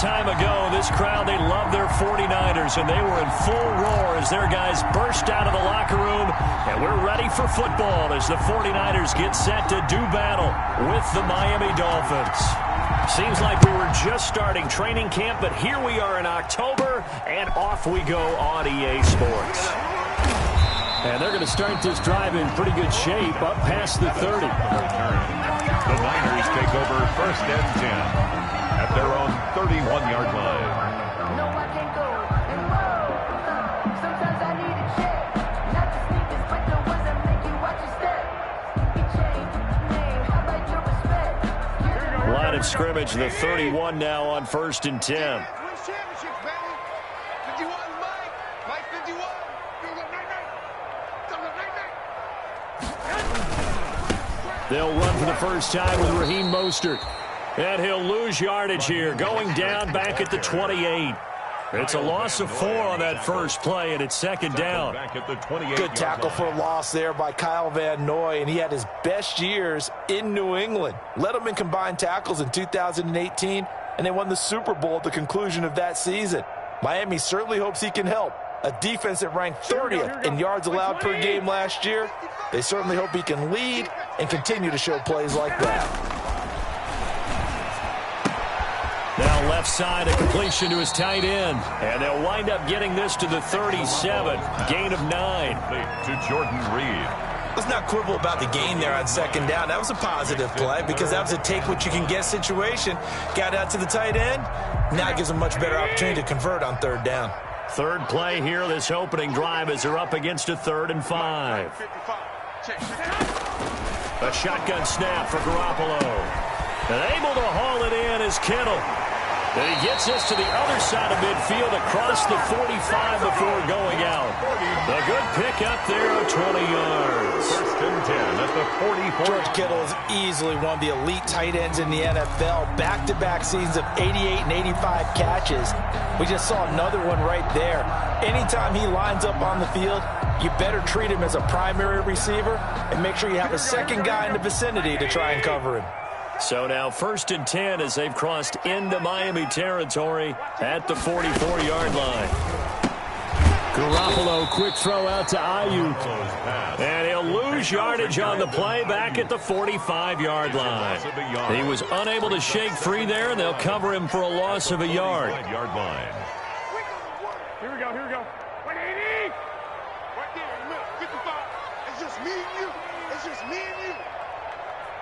time ago, this crowd, they love their 49ers, and they were in full roar as their guys burst out of the locker room. And we're ready for football as the 49ers get set to do battle with the Miami Dolphins. Seems like we were just starting training camp, but here we are in October, and off we go on EA Sports. And they're going to start this drive in pretty good shape, up past the 30. The Niners take over 1st and 10 at their own 31-yard line. No, I can't go and roll. Sometimes I need a check. Not the sneakers, but the ones that make you watch your step. You change the name. How about your respect? Line of scrimmage, the 31 now on 1st and 10. They'll run for the first time with Raheem Mostert. And he'll lose yardage here, going down back at the 28. It's a loss of 4 on that first play, and it's 2nd down. Good tackle for a loss there by Kyle Van Noy, and he had his best years in New England. Led them in combined tackles in 2018, and they won the Super Bowl at the conclusion of that season. Miami certainly hopes he can help. A defense that ranked 30th in yards allowed per game last year. They certainly hope he can lead and continue to show plays like that. Now left side, a completion to his tight end. And they'll wind up getting this to the 37. Gain of 9. To Jordan Reed. Let's not quibble about the gain there on 2nd down. That was a positive play because that was a take-what-you-can-get situation. Got out to the tight end. Now it gives him a much better opportunity to convert on 3rd down. Third play here, this opening drive, as they're up against a 3rd and 5. A shotgun snap for Garoppolo. And able to haul it in is Kittle. And he gets us to the other side of midfield across the 45 before going out. A good pick up there of 20 yards. 1st and 10 at the 44. George Kittle is easily one of the elite tight ends in the NFL. Back-to-back seasons of 88 and 85 catches. We just saw another one right there. Anytime he lines up on the field, you better treat him as a primary receiver and make sure you have a second guy in the vicinity to try and cover him. So now 1st and 10 as they've crossed into Miami territory at the 44-yard line. Garoppolo, quick throw out to Ayuk. And he'll lose yardage on the play back at the 45-yard line. He was unable to shake free there, and they'll cover him for a loss of a yard. Here we go, here we go. 180! Right there, in the middle, 55. It's just me and you. It's just me and you.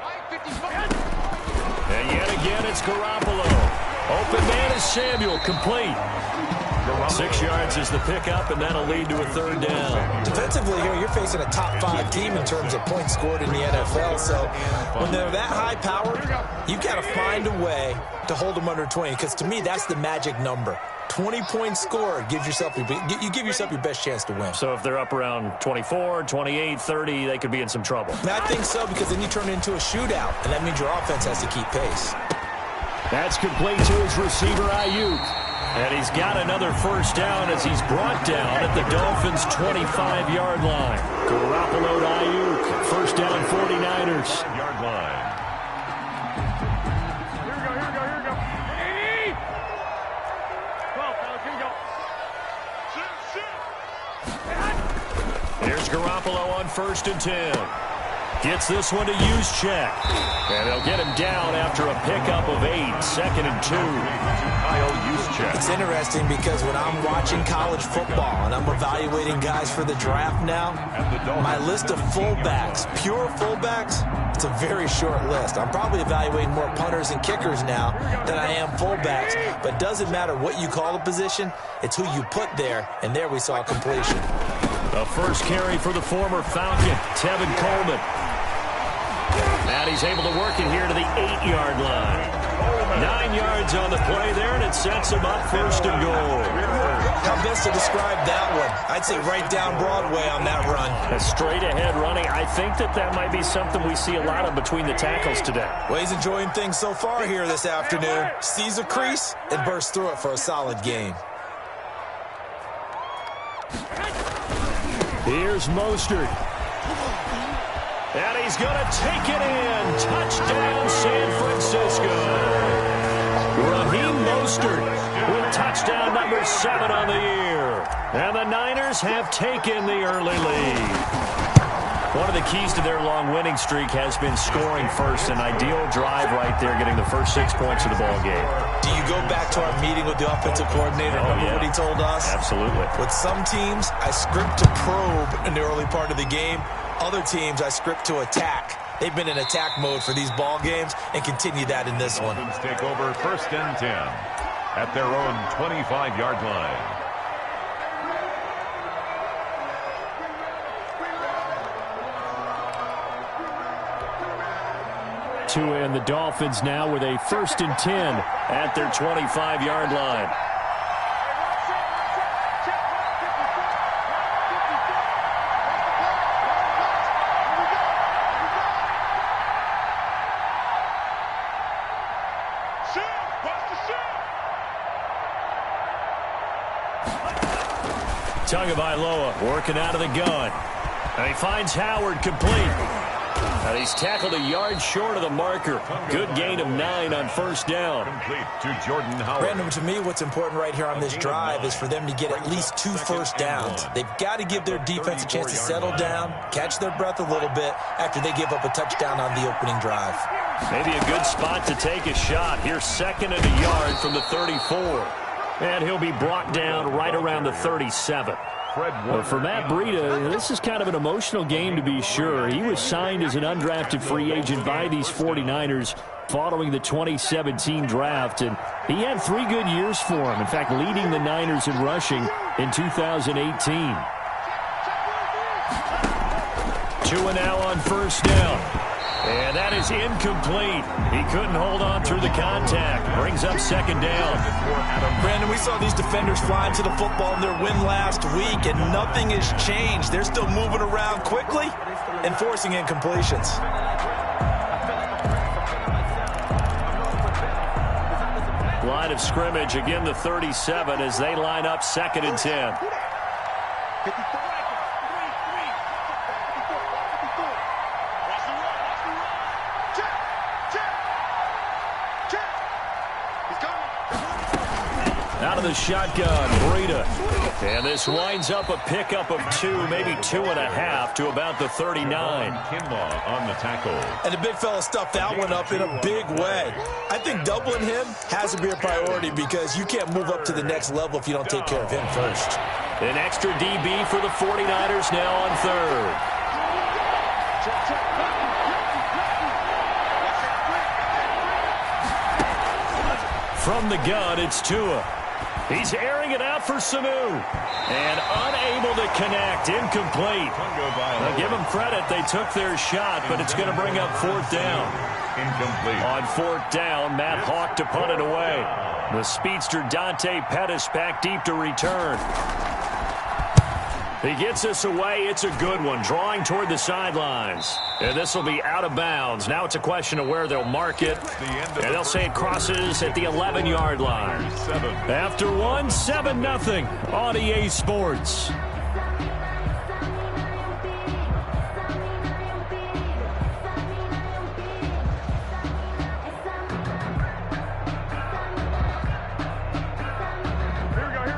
Right, 55. And yet again, it's Garoppolo. Open man is Samuel, complete. 6 yards is the pickup, and that'll lead to a 3rd down. Defensively here, you're facing a top-5 team in terms of points scored in the NFL. So when they're that high-powered, you've got to find a way to hold them under 20. Because to me, that's the magic number. 20 points scored gives yourself you give yourself your best chance to win. So if they're up around 24, 28, 30, they could be in some trouble. I think so, because then you turn it into a shootout, and that means your offense has to keep pace. That's complete to his receiver, Ayuk. And he's got another 1st down as he's brought down at the Dolphins' 25-yard line. Garoppolo to Ayuk. 1st down, 49ers. Yard line. Here we go, here we go, here we go. 80! 12, fellas, here we go. Here's Garoppolo on 1st and 10. Gets this one to Juszczyk. And they'll get him down after a pickup of 8. 2nd and 2. Kyle Juszczyk. It's interesting because when I'm watching college football and I'm evaluating guys for the draft now, my list of fullbacks, pure fullbacks, it's a very short list. I'm probably evaluating more punters and kickers now than I am fullbacks. But it doesn't matter what you call a position, it's who you put there. And there we saw completion. A first carry for the former Falcon, Tevin Coleman. And he's able to work it here to the 8-yard line. 9 yards on the play there, and it sets him up 1st and goal. How best to describe that one? I'd say right down Broadway on that run. A straight-ahead running. I think that might be something we see a lot of between the tackles today. Well, he's enjoying things so far here this afternoon. Sees a crease and bursts through it for a solid gain. Here's Mostert. And he's going to take it in. Touchdown, San Francisco. Raheem Mostert touchdown number 7 on the year. And the Niners have taken the early lead. One of the keys to their long winning streak has been scoring first. An ideal drive right there, getting the first 6 points of the ball game. Do you go back to our meeting with the offensive coordinator? Remember what he told us? Absolutely. With some teams, I script to probe in the early part of the game. Other teams, I script to attack. They've been in attack mode for these ball games and continue that in this one. Dolphins take over 1st and 10 at their own 25-yard line. Tua and the Dolphins now with a 1st and 10 at their 25-yard line. Tagovailoa working out of the gun. And he finds Howard complete. And he's tackled a yard short of the marker. Good gain of 9 on 1st down. Complete to Jordan Howard. Brandon, to me, what's important right here on this drive is for them to get at least 2 first downs. They've got to give their defense a chance to settle down, catch their breath a little bit after they give up a touchdown on the opening drive. Maybe a good spot to take a shot. Here's 2nd and a yard from the 34. And he'll be brought down right around the 37. Well, for Matt Breida, this is kind of an emotional game to be sure. He was signed as an undrafted free agent by these 49ers following the 2017 draft, and he had 3 good years for him. In fact, leading the Niners in rushing in 2018. Tua now on 1st down. And that is incomplete. He couldn't hold on through the contact. Brings up 2nd down. Brandon, we saw these defenders flying to the football in their win last week, and nothing has changed. They're still moving around quickly and forcing incompletions. Line of scrimmage, again the 37 as they line up 2nd and 10. Out of the shotgun, Breida. And this winds up a pickup of 2, maybe 2.5 to about the 39. Kinlaw on the tackle. And the big fella stuffed that one up in a big way. I think doubling him has to be a priority because you can't move up to the next level if you don't take care of him first. An extra DB for the 49ers now on 3rd. From the gun, it's Tua. He's airing it out for Sanu. And unable to connect. Incomplete. Now give them credit. They took their shot, but it's going to bring up 4th down. Incomplete. On 4th down, Matt Hawk to punt it away. The speedster Dante Pettis back deep to return. He gets us away. It's a good one. Drawing toward the sidelines. And this will be out of bounds. Now it's a question of where they'll mark it. And they'll say it crosses at the 11-yard line. After 1, 7-0 on EA Sports.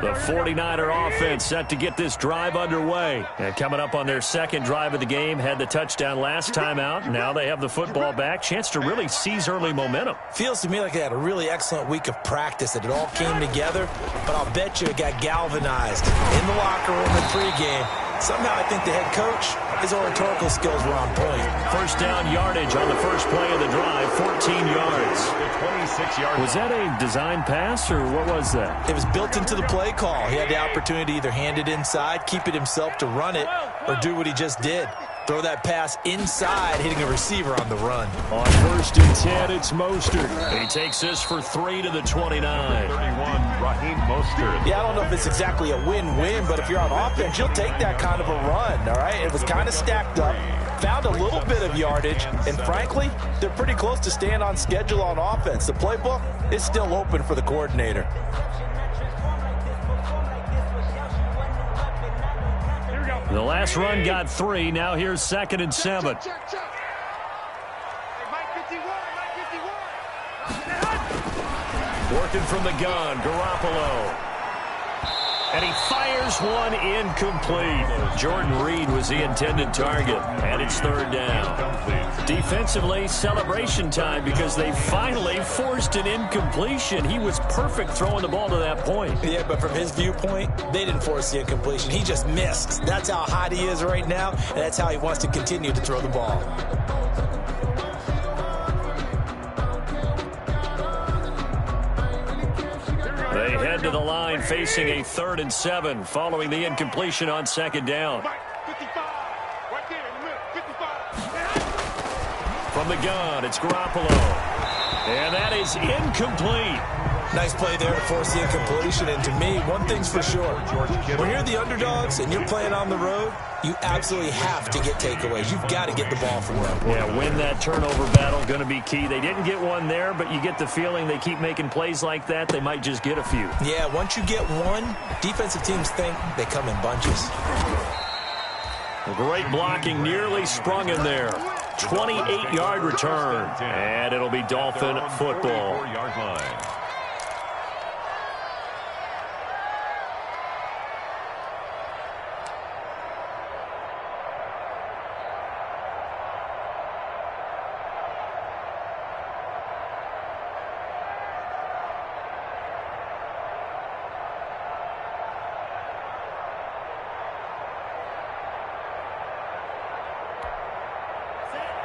The 49er offense set to get this drive underway. And coming up on their 2nd drive of the game, had the touchdown last time out. Now they have the football back. Chance to really seize early momentum. Feels to me like they had a really excellent week of practice, that it all came together. But I'll bet you it got galvanized in the locker room in pregame. Somehow I think the head coach, his oratorical skills were on point. 1st down yardage on the first play of the drive, 14 yards. 26-yard. Was that a design pass, or what was that? It was built into the play call. He had the opportunity to either hand it inside, keep it himself to run it, or do what he just did. Throw that pass inside, hitting a receiver on the run. On 1st and 10, it's Mostert. He takes this for 3 to the 29. 31, Raheem Mostert. Yeah, I don't know if it's exactly a win-win, but if you're on offense, you'll take that kind of a run, all right? It was kind of stacked up, found a little bit of yardage, and frankly, they're pretty close to staying on schedule on offense. The playbook is still open for the coordinator. The last run got 3. Now here's 2nd and 7. Working from the gun, Garoppolo. And he fires one incomplete. Jordan Reed was the intended target, and it's third down. Defensively, celebration time because they finally forced an incompletion. He was perfect throwing the ball to that point. Yeah, but from his viewpoint, they didn't force the incompletion. He just missed. That's how hot he is right now, and that's how he wants to continue to throw the ball. They head to the line facing a 3rd and 7 following the incompletion on second down. 55. Right there in the middle. 55. From the gun, it's Garoppolo. And that is incomplete. Nice play there to force the incompletion. And to me, one thing's for sure. When you're the underdogs and you're playing on the road, you absolutely have to get takeaways. You've got to get the ball from them. Yeah, win that turnover battle, going to be key. They didn't get one there, but you get the feeling they keep making plays like that, they might just get a few. Yeah, once you get one, defensive teams think they come in bunches. Great blocking, nearly sprung in there. 28-yard return, and it'll be Dolphin football. 4-yard line.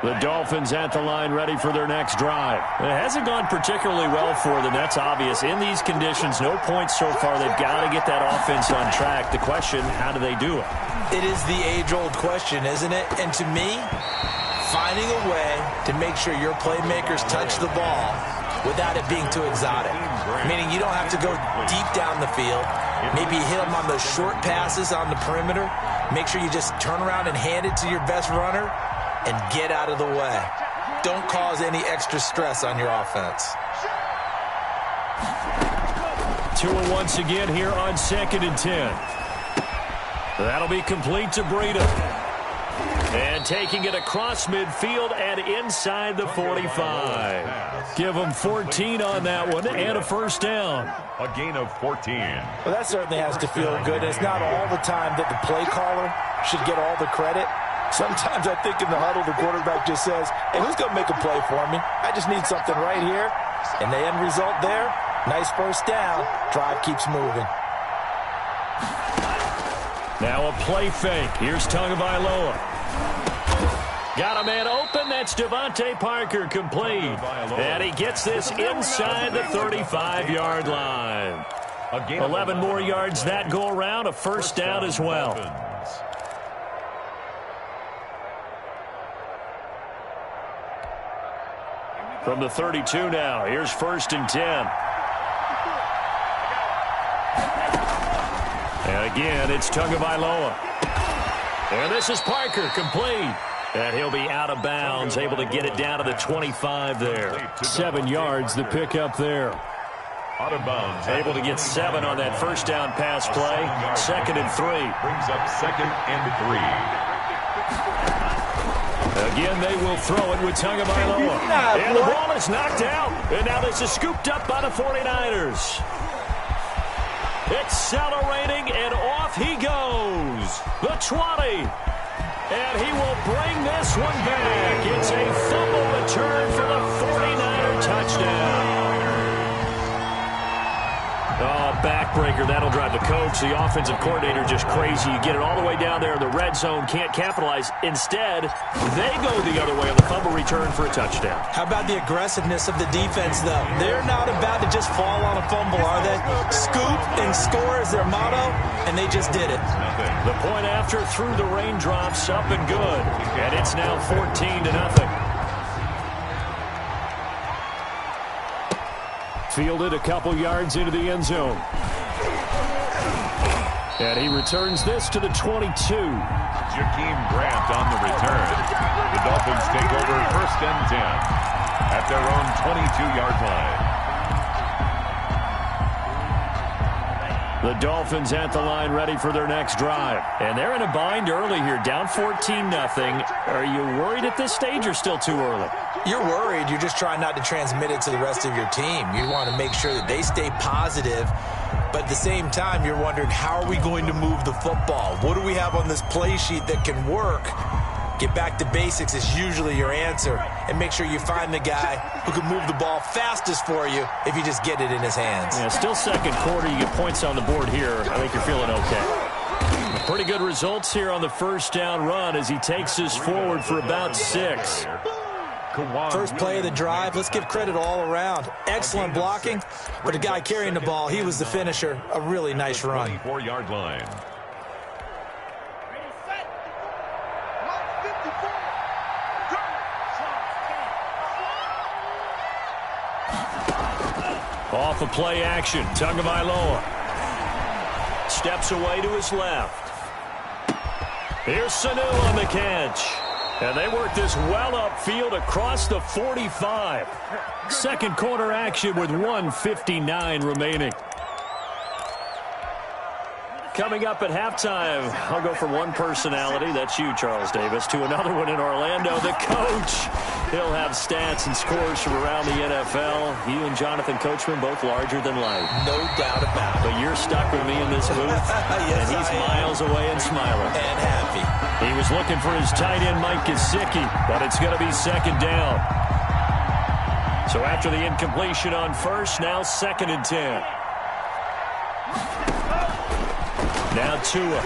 The Dolphins at the line ready for their next drive. It hasn't gone particularly well for them. That's obvious. In these conditions, no points so far. They've got to get that offense on track. The question, how do they do it? It is the age-old question, isn't it? And to me, finding a way to make sure your playmakers touch the ball without it being too exotic. Meaning you don't have to go deep down the field. Maybe hit them on those short passes on the perimeter. Make sure you just turn around and hand it to your best runner and get out of the way. Don't cause any extra stress on your offense. Tua once again here on 2nd and 10. That'll be complete to Breida. And taking it across midfield and inside the 45. Give them 14 on that one and a first down. A gain of 14. Well, that certainly has to feel good. It's not all the time that the play caller should get all the credit. Sometimes I think in the huddle, the quarterback just says, hey, who's going to make a play for me? I just need something right here. And the end result there, nice first down. Drive keeps moving. Now a play fake. Here's Tagovailoa. Got a man open. That's Devontae Parker complete. And he gets this inside the 35-yard line. 11 more yards that go around. A first down as well. From the 32 now, here's 1st and 10. And again, it's Tagovailoa. And this is Parker, complete. And he'll be out of bounds, able to get it down to the 25 there. 7 yards, the pickup there. Out of bounds. Able to get 7 on that first down pass play. 2nd and 3. Brings up 2nd and 3. Again, they will throw it with Tagovailoa. And the ball is knocked out. And now this is scooped up by the 49ers. Accelerating, and off he goes. The 20. And he will bring this one back. It's a fumble return for the 49er touchdown. Oh, backbreaker. That'll drive the coach, the offensive coordinator, just crazy. You get it all the way down there in the red zone, can't capitalize. Instead, they go the other way on the fumble return for a touchdown. How about the aggressiveness of the defense, though? They're not about to just fall on a fumble, are they? Scoop and score is their motto, and they just did it. The point after through the raindrops, up and good. And it's now 14-0. Fielded a couple yards into the end zone. And he returns this to the 22. Jakeem Grant on the return. The Dolphins take over 1st and 10 at their own 22-yard line. The Dolphins at the line ready for their next drive. And they're in a bind early here, down 14-0. Are you worried at this stage or still too early? You're worried. You're just trying not to transmit it to the rest of your team. You want to make sure that they stay positive But at the same time, you're wondering, how are we going to move the football? What do we have on this play sheet that can work? Get back to basics is usually your answer. And make sure you find the guy who can move the ball fastest for you if you just get it in his hands. Yeah, still second quarter. You get points on the board here. I think you're feeling okay. Pretty good results here on the first down run as he takes us forward for about 6. First play of the drive, let's give credit all around. Excellent blocking, but the guy carrying the ball, he was the finisher. A really nice run. 24-yard line. Off of play action, Tagovailoa steps away to his left. Here's Sanu on the catch. And they work this well upfield across the 45. Second quarter action with 1:59 remaining. Coming up at halftime, I'll go from one personality, that's you, Charles Davis, to another one in Orlando, the coach. He'll have stats and scores from around the NFL. You and Jonathan Coachman, both larger than life. No doubt about it. But you're stuck with me in this booth, yes, and he's miles away and smiling. And happy. He was looking for his tight end, Mike Gesicki, but it's going to be second down. So after the incompletion on first, now 2nd and 10. Now Tua.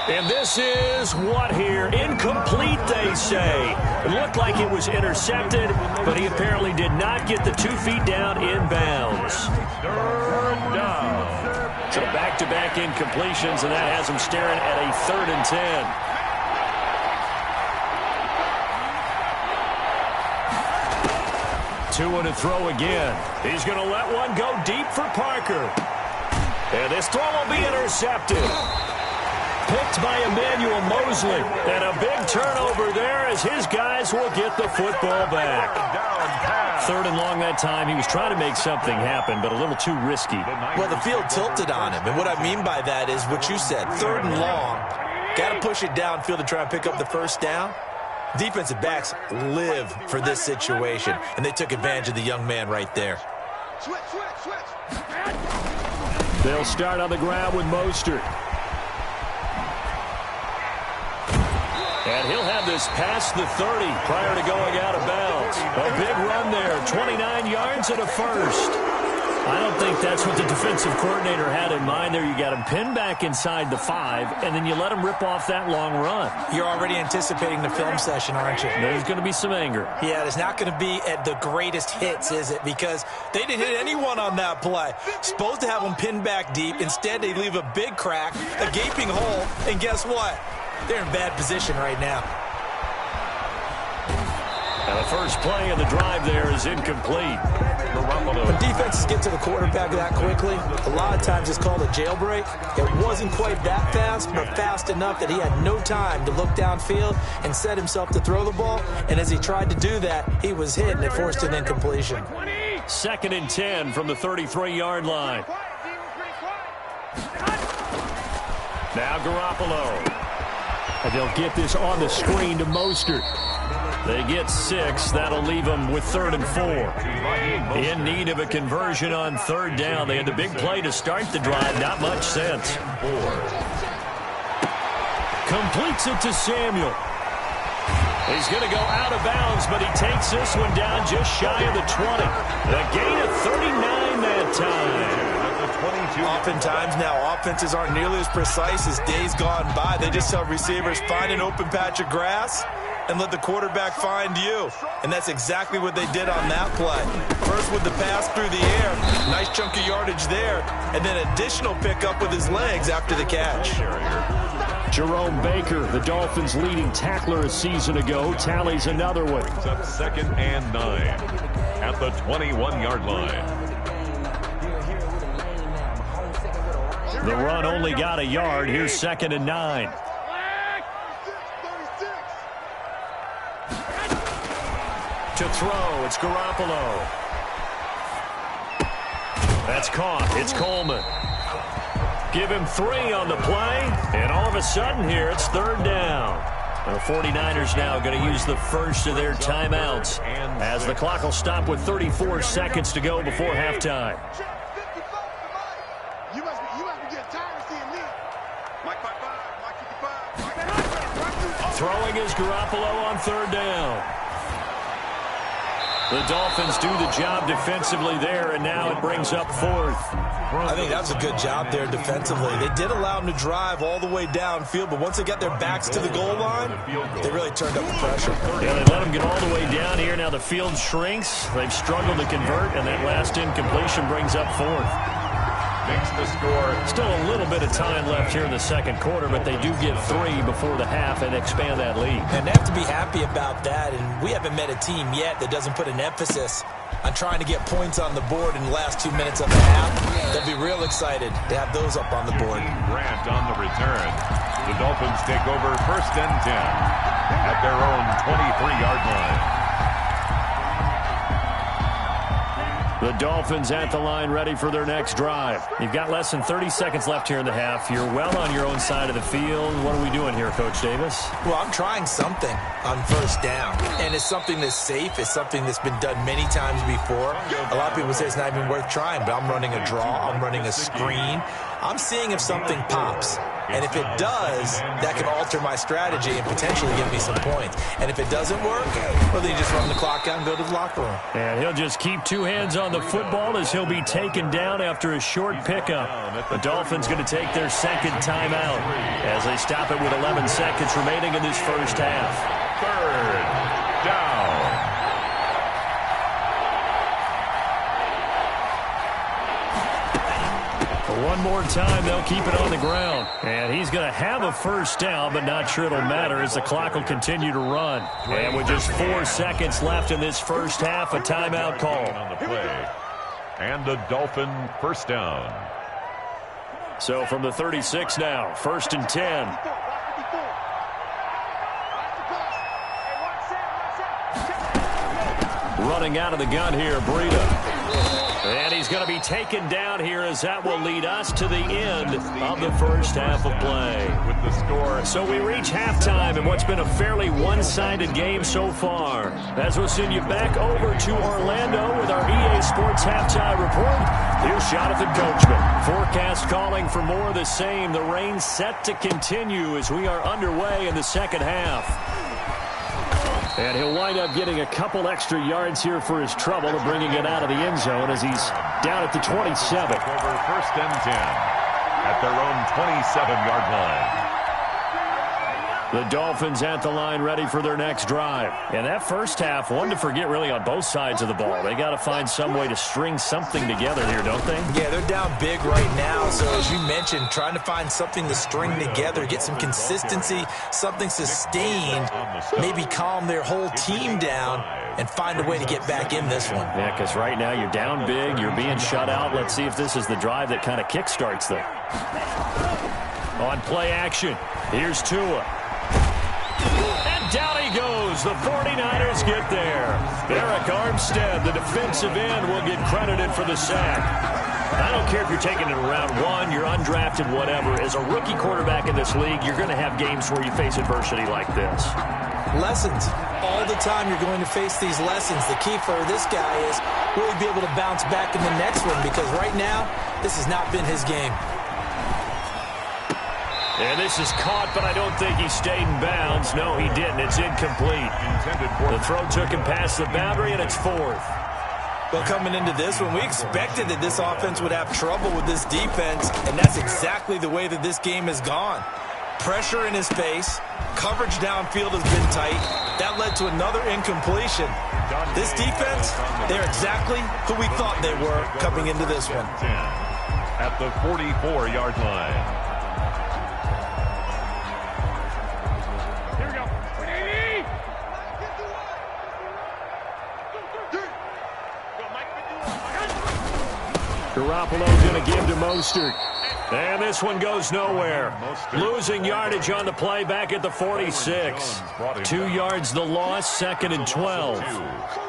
And this is what here? Incomplete, they say. It looked like it was intercepted, but he apparently did not get the 2 feet down in bounds. Third down. So back-to-back incompletions, and that has him staring at a 3rd and 10. Tua to throw again. He's going to let one go deep for Parker. And this throw will be intercepted. Picked by Emmanuel Mosley. And a big turnover there as his guys will get the football back. 3rd and long that time. He was trying to make something happen, but a little too risky. Well, the field tilted on him. And what I mean by that is what you said. 3rd and long. Got to push it downfield to try and pick up the first down. Defensive backs live for this situation, and they took advantage of the young man right there. Switch. They'll start on the ground with Mostert. And he'll have this past the 30 prior to going out of bounds. A big run there, 29 yards and a first. I don't think that's what the defensive coordinator had in mind there. You got him pinned back inside the 5, and then you let him rip off that long run. You're already anticipating the film session, aren't you? There's going to be some anger. Yeah, it's not going to be at the greatest hits, is it? Because they didn't hit anyone on that play. Supposed to have them pinned back deep. Instead, they leave a big crack, a gaping hole, and guess what? They're in bad position right now. Now the first play of the drive there is incomplete. When defenses get to the quarterback that quickly, a lot of times it's called a jailbreak. It wasn't quite that fast, but fast enough that he had no time to look downfield and set himself to throw the ball. And as he tried to do that, he was hit and it forced an incompletion. 2nd and 10 from the 33-yard line. Now Garoppolo. And they'll get this on the screen to Mostert. They get 6. That'll leave them with 3rd and 4. In need of a conversion on 3rd down. They had the big play to start the drive. Not much sense. Completes it to Samuel. He's going to go out of bounds, but he takes this one down just shy of the 20. The gain of 39 that time. Oftentimes now, offenses aren't nearly as precise as days gone by. They just tell receivers, find an open patch of grass and let the quarterback find you. And that's exactly what they did on that play. First with the pass through the air, nice chunk of yardage there, and then additional pickup with his legs after the catch. Jerome Baker, the Dolphins' leading tackler a season ago, tallies another one. Brings up 2nd and 9 at the 21-yard line. The run only got a yard. Here's 2nd and 9. To throw, it's Garoppolo. That's caught. It's Coleman. Give him 3 on the play, and all of a sudden here it's 3rd down. The 49ers now going to use the first of their timeouts as the clock will stop with 34 seconds to go before halftime. You must be getting tired of seeing me. Mike 55, Mike 55. Throwing is Garoppolo on third down. The Dolphins do the job defensively there, and now it brings up fourth. I think that's a good job there defensively. They did allow them to drive all the way downfield, but once they got their backs to the goal line, they really turned up the pressure. Yeah, they let them get all the way down here. Now the field shrinks. They've struggled to convert, and that last incompletion brings up fourth. Makes the score. Still a little bit of time left here in the second quarter, but they do get 3 before the half and expand that lead. And they have to be happy about that, and we haven't met a team yet that doesn't put an emphasis on trying to get points on the board in the last 2 minutes of the half. They'll be real excited to have those up on the board. Grant on the return. The Dolphins take over first and 10 at their own 23-yard line. The Dolphins at the line ready for their next drive. You've got less than 30 seconds left here in the half. You're well on your own side of the field. What are we doing here, Coach Davis? Well, I'm trying something on first down, and it's something that's safe. It's something that's been done many times before. A lot of people say it's not even worth trying, but I'm running a draw. I'm running a screen. I'm seeing if something pops. And if it does, that can alter my strategy and potentially give me some points. And if it doesn't work, well, then you just run the clock out and go to the locker room. And he'll just keep 2 hands on the football as he'll be taken down after a short pickup. The Dolphins going to take their second timeout as they stop it with 11 seconds remaining in this first half. Third down. One more time, they'll keep it on the ground. And he's going to have a first down, but not sure it'll matter as the clock will continue to run. And with just 4 seconds left in this first half, a timeout call. On the play. And the Dolphin first down. So from the 36 now, first and 10. Running out of the gun here, Breida. And he's going to be taken down here as that will lead us to the end of the first half of play. With the score. So we reach halftime in what's been a fairly one-sided game so far. As we'll send you back over to Orlando with our EA Sports Halftime Report. Here's Jonathan Coachman. Forecast calling for more of the same. The rain set to continue as we are underway in the second half. And he'll wind up getting a couple extra yards here for his trouble of bringing it out of the end zone as he's down at the 27. Over first and 10 at their own 27-yard line. The Dolphins at the line ready for their next drive. And that first half, one to forget really on both sides of the ball. They got to find some way to string something together here, don't they? Yeah, they're down big right now. So as you mentioned, trying to find something to string together, get some consistency, something sustained, maybe calm their whole team down and find a way to get back in this one. Yeah, because right now you're down big, you're being shut out. Let's see if this is the drive that kind of kickstarts them. On play action, here's Tua. And down he goes. The 49ers get there. Eric Armstead, the defensive end, will get credited for the sack. I don't care if you're taking it in round 1, you're undrafted, whatever. As a rookie quarterback in this league, you're going to have games where you face adversity like this. Lessons. All the time you're going to face these lessons. The key for this guy is will he be able to bounce back in the next one? Because right now, this has not been his game. And this is caught, but I don't think he stayed in bounds. No, he didn't. It's incomplete. The throw took him past the boundary, and it's fourth. Well, coming into this one, we expected that this offense would have trouble with this defense, and that's exactly the way that this game has gone. Pressure in his face. Coverage downfield has been tight. That led to another incompletion. This defense, they're exactly who we thought they were coming into this one. At the 44-yard line. Garoppolo's going to give to Mostert. And this one goes nowhere. Losing yardage on the play back at the 46. 2 yards the loss, second and 12.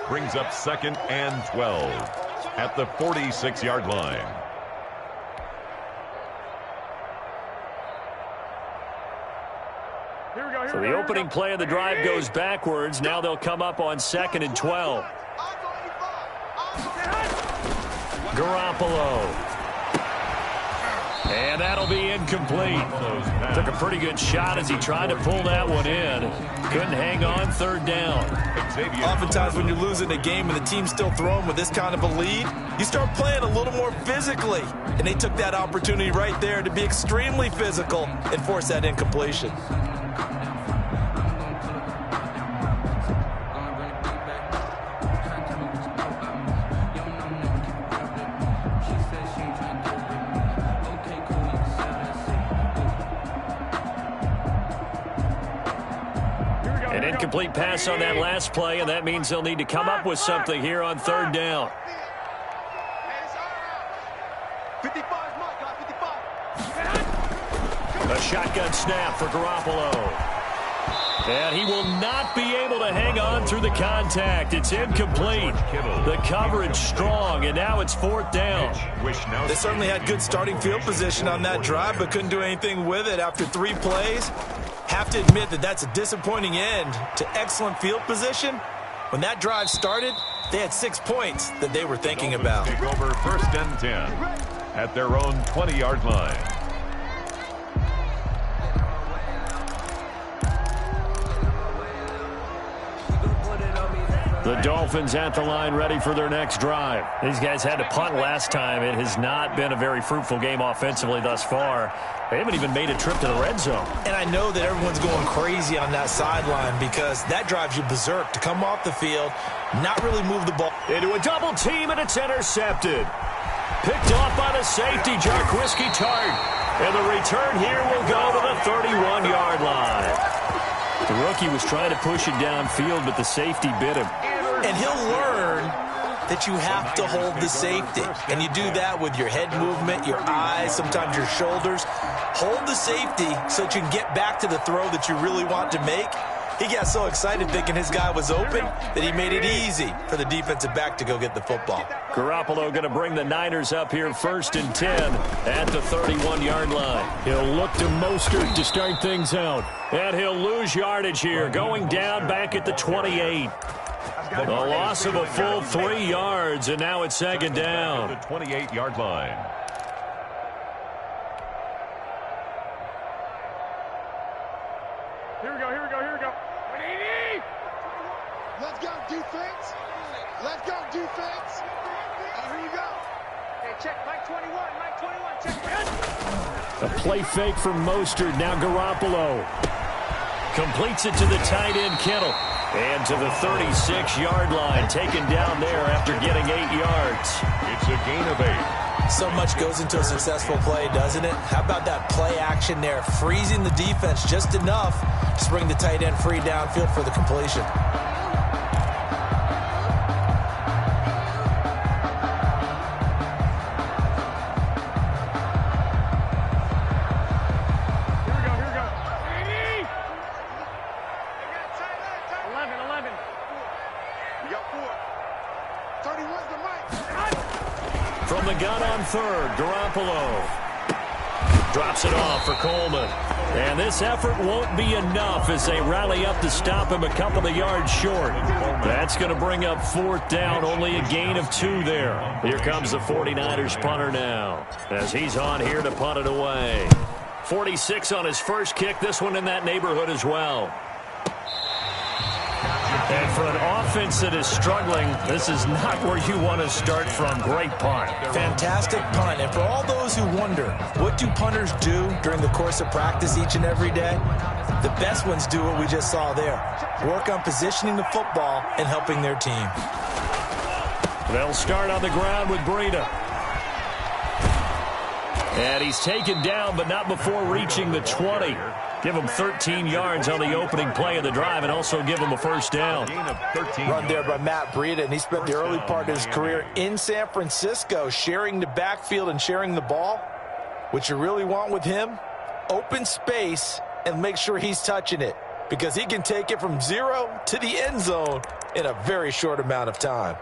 Brings up second and 12 at the 46-yard line. Here we go. So the opening play of the drive goes backwards. Now they'll come up on 2nd and 12. Garoppolo. And that'll be incomplete. Took a pretty good shot as he tried to pull that one in. Couldn't hang on 3rd down. Oftentimes when you're losing a game and the team's still throwing with this kind of a lead, you start playing a little more physically. And they took that opportunity right there to be extremely physical and force that incompletion. An incomplete pass on that last play, and that means they'll need to come up with something here on 3rd down. 55 mark, 55. A shotgun snap for Garoppolo. And he will not be able to hang on through the contact. It's incomplete. The coverage strong, and now it's 4th down. They certainly had good starting field position on that drive, but couldn't do anything with it after 3 plays. Have to admit that that's a disappointing end to excellent field position. When that drive started, they had 6 points that they were thinking about. Take over 1st and 10 at their own 20-yard line. The Dolphins at the line ready for their next drive. These guys had to punt last time. It has not been a very fruitful game offensively thus far. They haven't even made a trip to the red zone. And I know that everyone's going crazy on that sideline because that drives you berserk to come off the field, not really move the ball. Into a double team, and it's intercepted. Picked off by the safety, Jarquiski Tart. And the return here will go to the 31-yard line. The rookie was trying to push it downfield, but the safety bit him. And he'll learn that you have to hold the safety. And you do that with your head movement, your eyes, sometimes your shoulders. Hold the safety so that you can get back to the throw that you really want to make. He got so excited thinking his guy was open that he made it easy for the defensive back to go get the football. Garoppolo going to bring the Niners up here 1st and 10 at the 31-yard line. He'll look to Mostert to start things out. And he'll lose yardage here, going down back at the 28. The loss of a full 3 yards, and now it's 2nd down. The 28-yard line. Here we go. Let's go, defense. Let's go, defense. Here you go. Hey, check Mike 21, check. A play fake from Mostert, now Garoppolo. Completes it to the tight end, Kittle. And to the 36-yard line, taken down there after getting 8 yards. It's a gain of 8. So much goes into a successful play, doesn't it? How about that play action there, freezing the defense just enough to bring the tight end free downfield for the completion. From the gun on 3rd, Garoppolo drops it off for Coleman. And this effort won't be enough as they rally up to stop him a couple of yards short. That's going to bring up 4th down, only a gain of 2 there. Here comes the 49ers punter now as he's on here to punt it away. 46 on his first kick, this one in that neighborhood as well. And for an offense that is struggling, this is not where you want to start from. Great punt. Fantastic punt. And for all those who wonder, what do punters do during the course of practice each and every day? The best ones do what we just saw there. Work on positioning the football and helping their team. They'll start on the ground with Breida. And he's taken down, but not before reaching the 20. Give him 13 yards on the opening play of the drive and also give him a 1st down. Run there by Matt Breida, and he spent the early part of his career in San Francisco sharing the backfield and sharing the ball. What you really want with him, open space and make sure he's touching it because he can take it from 0 to the end zone in a very short amount of time.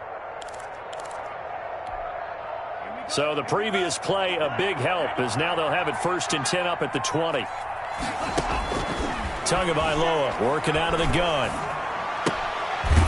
So the previous play, a big help, as now they'll have it 1st and 10 up at the 20. Tagovailoa working out of the gun.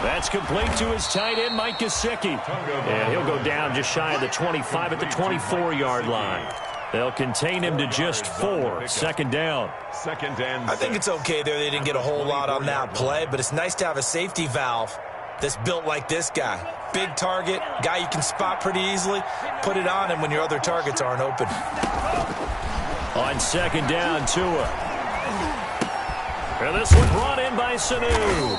That's complete to his tight end, Mike Gesicki. And he'll go down just shy of the 25 at the 24-yard line. They'll contain him to just 4. Second down. I think it's okay there. They didn't get a whole lot on that play, but it's nice to have a safety valve that's built like this guy. Big target, guy you can spot pretty easily. Put it on him when your other targets aren't open. On second down, Tua. And this one brought in by Sanu.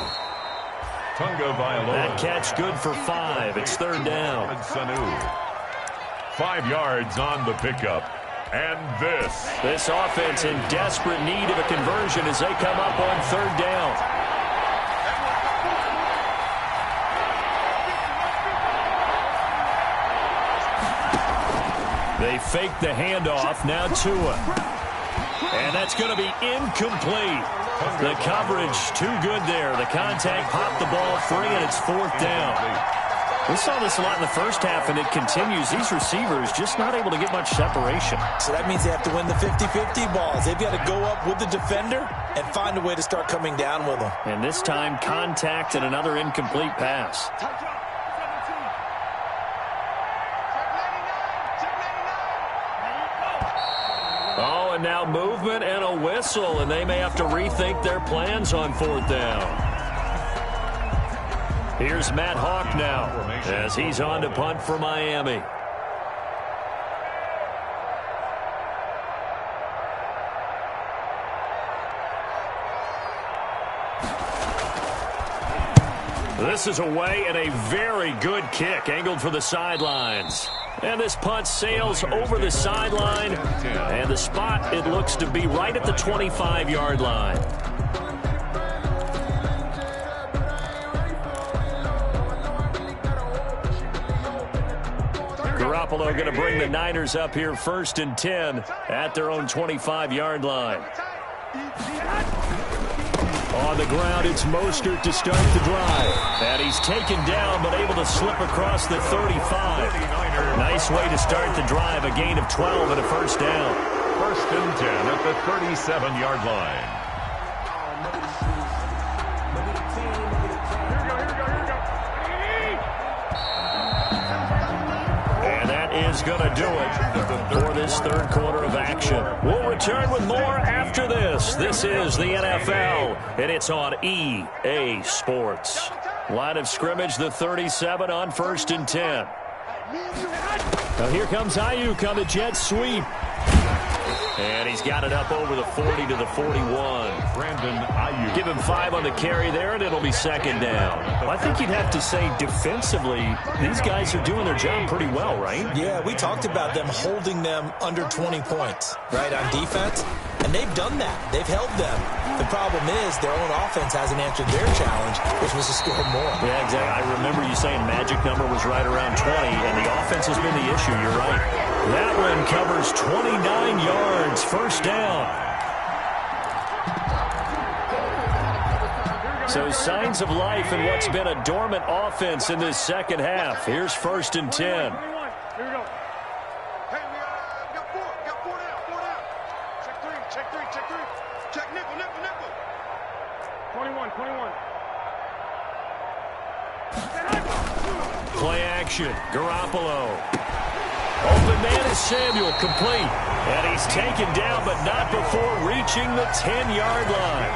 That catch good for 5. It's third down. 5 yards on the pickup. And this offense in desperate need of a conversion as they come up on third down. They fake the handoff. Now Tua. And that's going to be incomplete. The coverage too good there. The contact popped the ball free, and it's fourth down. We saw this a lot in the first half, and it continues. These receivers just not able to get much separation. So that means they have to win the 50-50 balls. They've got to go up with the defender and find a way to start coming down with them. And this time, contact and another incomplete pass. Oh, and now movement and a whistle, and they may have to rethink their plans on fourth down. Here's Matt Hawk now as he's on to punt for Miami. This is away and a very good kick angled for the sidelines. And this punt sails over the sideline. And the spot, it looks to be right at the 25-yard line. Garoppolo going to bring the Niners up here first and 10 at their own 25-yard line. On the ground, it's Mostert to start the drive. And he's taken down but able to slip across the 35. Nice way to start the drive, a gain of 12 and a first down. First and 10 at the 37-yard line. Is going to do it for this third quarter of action. We'll return with more after this. This is the NFL, and it's on EA Sports. Line of scrimmage, the 37 on first and 10. Now here comes Ayuk on the jet sweep. And he's got it up over the 40 to the 41. Brandon Ayuk. Give him 5 on the carry there, and it'll be second down. Well, I think you'd have to say defensively, these guys are doing their job pretty well, right? Yeah, we talked about them holding them under 20 points, right, on defense. And they've done that. They've held them. The problem is their own offense hasn't answered their challenge, which was to score more. Yeah, exactly. I remember you saying magic number was right around 20, and the offense has been the issue. You're right. That one covers 29 yards. First down. So signs of life in what's been a dormant offense in this second half. Here's first and 10. Here we go. Hey, we got 4 down. Check 3. Check nickel. 21. Play action. Garoppolo. Open man is Samuel, complete. And he's taken down, but not before reaching the 10-yard line.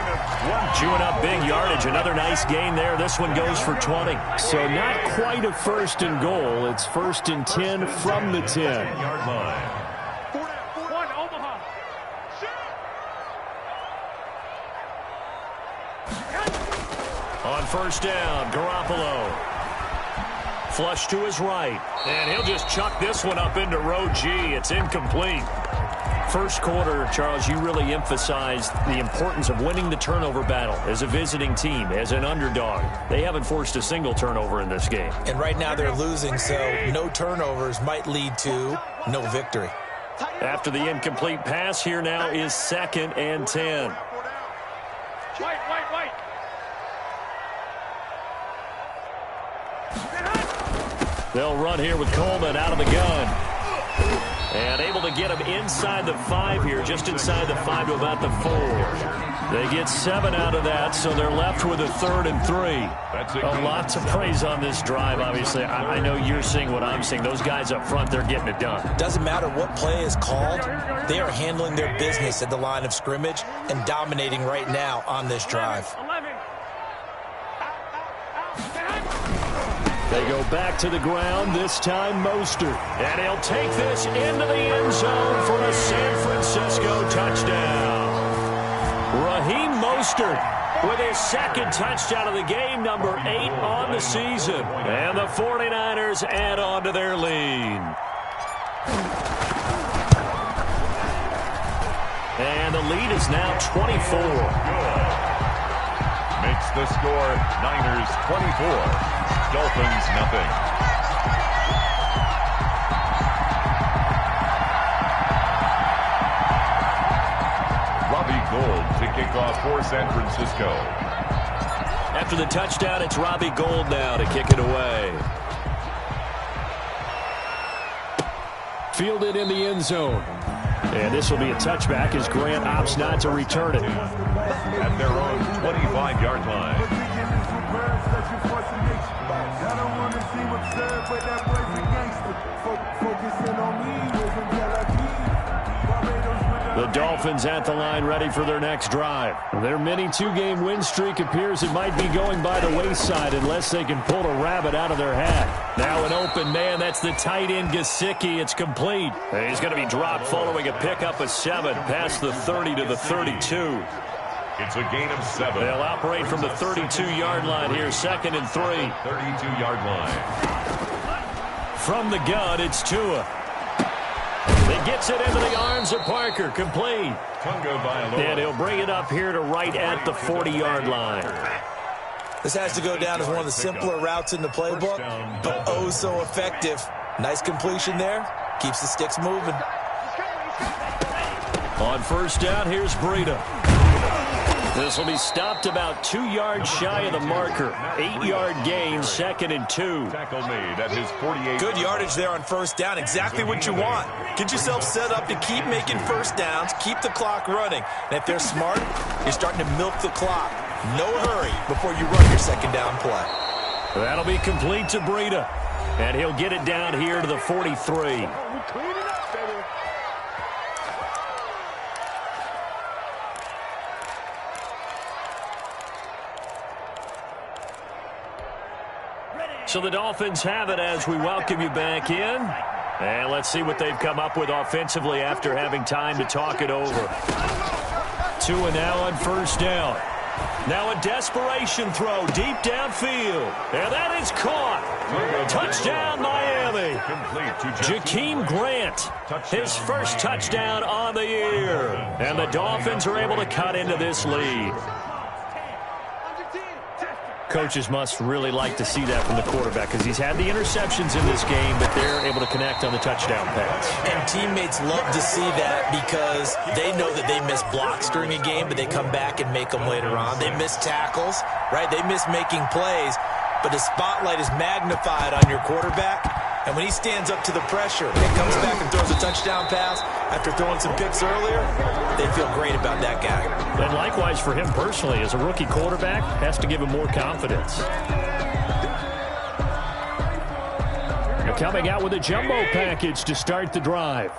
Chewing up big yardage. Another nice gain there. This one goes for 20. So not quite a first and goal. It's first and 10 from the 10-yard line. 1, Omaha. On first down, Garoppolo. Flush to his right. And he'll just chuck this one up into row G. It's incomplete. First quarter, Charles, you really emphasized the importance of winning the turnover battle as a visiting team, as an underdog. They haven't forced a single turnover in this game. And right now they're losing, so no turnovers might lead to no victory. After the incomplete pass, here now is second and 10. White. They'll run here with Coleman out of the gun. And able to get them inside the 5 here, just inside the 5 to about the 4. They get 7 out of that, so they're left with a 3rd and 3. That's a lot to praise on this drive, obviously. I know you're seeing what I'm seeing. Those guys up front, they're getting it done. Doesn't matter what play is called. They are handling their business at the line of scrimmage and dominating right now on this drive. They go back to the ground, this time Mostert. And he'll take this into the end zone for a San Francisco touchdown. Raheem Mostert with his 2nd touchdown of the game, number 8 on the season. And the 49ers add on to their lead. And the lead is now 24. Makes the score Niners 24, Dolphins nothing. Robbie Gould to kick off for San Francisco. After the touchdown, it's Robbie Gould now to kick it away. Fielded in the end zone. And this will be a touchback as Grant opts not to return it. At their own 25-yard line. The Dolphins at the line ready for their next drive. Their mini 2-game win streak appears it might be going by the wayside unless they can pull a rabbit out of their hat. Now an open man. That's the tight end Gesicki. It's complete. He's going to be dropped following a pickup of 7 past the 30 to the 32. It's a gain of 7. They'll operate from the 32-yard line here, 2nd and 3. 32-yard line. From the gun, it's Tua. He gets it into the arms of Parker, complete. And he'll bring it up here to right at the 40-yard line. This has to go down as one of the simpler routes in the playbook, but oh so effective. Nice completion there. Keeps the sticks moving. On 1st down, here's Breida. This will be stopped about 2 yards shy of the marker. 8-yard gain, 2nd and 2. Tackle made at his 48. Good yardage there on 1st down. Exactly what you want. Get yourself set up to keep making 1st downs, keep the clock running. And if they're smart, you're starting to milk the clock. No hurry before you run your 2nd down play. That'll be complete to Breida. And he'll get it down here to the 43. So the Dolphins have it as we welcome you back in. And let's see what they've come up with offensively after having time to talk it over. Tua now on 1st down. Now a desperation throw deep downfield. And that is caught. Touchdown, Miami. Jakeem Grant, his 1st touchdown on the year. And the Dolphins are able to cut into this lead. Coaches must really like to see that from the quarterback because he's had the interceptions in this game, but they're able to connect on the touchdown pass. And teammates love to see that because they know that they miss blocks during a game, but they come back and make them later on. They miss tackles, right? They miss making plays, but the spotlight is magnified on your quarterback. And when he stands up to the pressure and comes back and throws a touchdown pass after throwing some picks earlier, they feel great about that guy. And likewise for him personally, as a rookie quarterback, has to give him more confidence. They're coming out with a jumbo package to start the drive.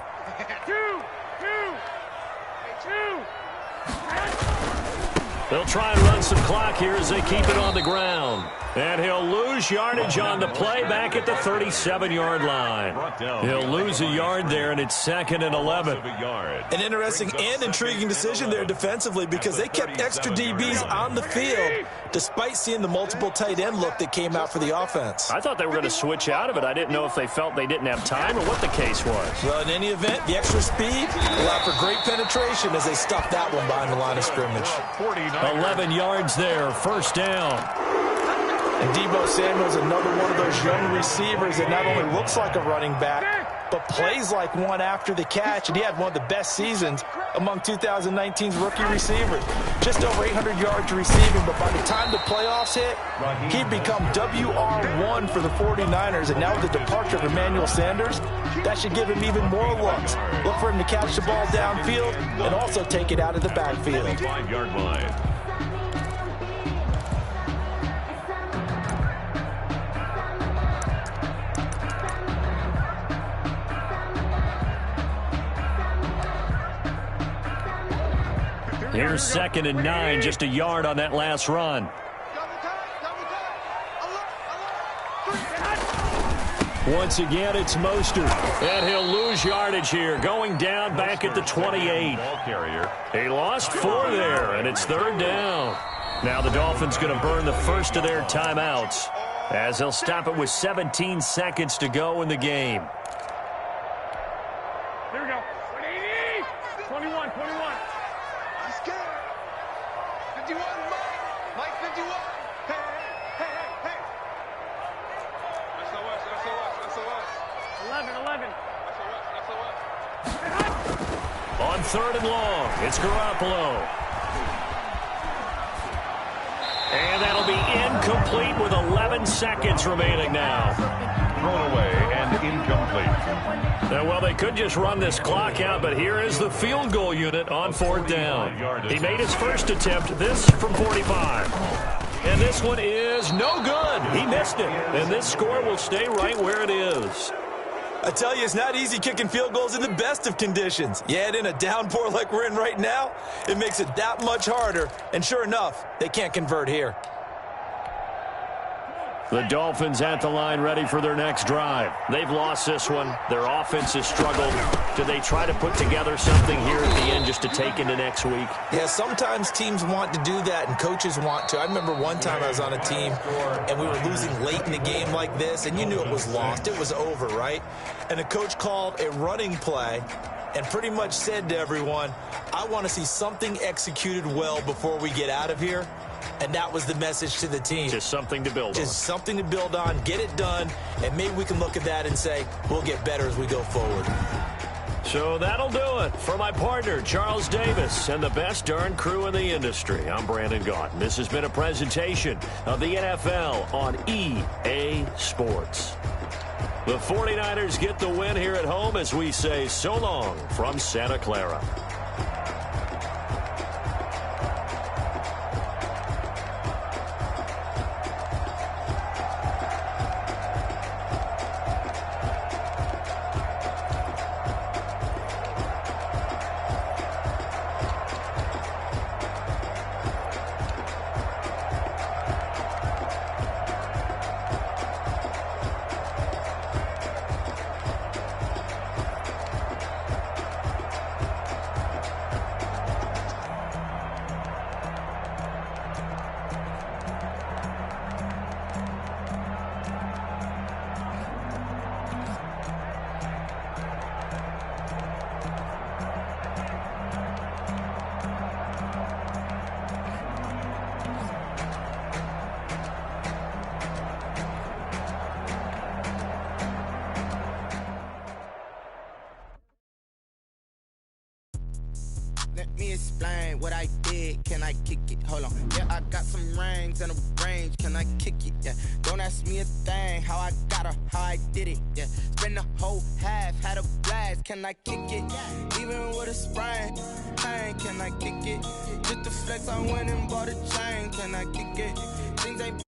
They'll try and run some clock here as they keep it on the ground. And he'll lose yardage on the play back at the 37-yard line. He'll lose a yard there, and it's 2nd and 11. An interesting and intriguing decision there defensively because they kept extra DBs on the field despite seeing the multiple tight end look that came out for the offense. I thought they were going to switch out of it. I didn't know if they felt they didn't have time or what the case was. Well, in any event, the extra speed allowed for great penetration as they stuffed that one behind the line of scrimmage. 11 yards there, 1st down. And Deebo Samuel's another one of those young receivers that not only looks like a running back, but plays like one after the catch, and he had one of the best seasons among 2019's rookie receivers. Just over 800 yards receiving, but by the time the playoffs hit, he'd become WR1 for the 49ers, and now with the departure of Emmanuel Sanders, that should give him even more looks. Look for him to catch the ball downfield and also take it out of the backfield. 5-yard line. Here's 2nd and 9, just a yard on that last run. Once again, it's Mostert, and he'll lose yardage here, going down back at the 28. Ball carrier. He lost 4 there, and it's 3rd down. Now the Dolphins going to burn the first of their timeouts, as they'll stop it with 17 seconds to go in the game. Here we go. 21. I'm scared. 51, Mike 51. Hey. SOS. 11. On 3rd and long, it's Garoppolo. And that'll be incomplete with 11 seconds remaining now. Thrown away and incomplete. Well, they could just run this clock out, but here is the field goal unit on 4th down. He made his first attempt, this from 45. And this one is no good. He missed it. And this score will stay right where it is. I tell you, it's not easy kicking field goals in the best of conditions. You add in a downpour like we're in right now, it makes it that much harder. And sure enough, they can't convert here. The Dolphins at the line ready for their next drive. They've lost this one. Their offense has struggled. Do they try to put together something here at the end just to take into next week? Yeah, sometimes teams want to do that and coaches want to. I remember one time I was on a team and we were losing late in the game like this, and you knew it was lost. It was over, right? And the coach called a running play and pretty much said to everyone, I want to see something executed well before we get out of here. And that was the message to the team. Just something to build on. Just something to build on, get it done, and maybe we can look at that and say, we'll get better as we go forward. So that'll do it for my partner, Charles Davis, and the best darn crew in the industry. I'm Brandon Gaudin. This has been a presentation of the NFL on EA Sports. The 49ers get the win here at home as we say so long from Santa Clara. Let me explain what I did. Can I kick it? Hold on. Yeah, I got some rings and a range. Can I kick it? Yeah. Don't ask me a thing. How I got her, how I did it. Yeah. Spend the whole half, had a blast. Can I kick it? Even with a sprain. Hey, can I kick it? Just the flex, I went and bought a chain. Can I kick it? Things ain't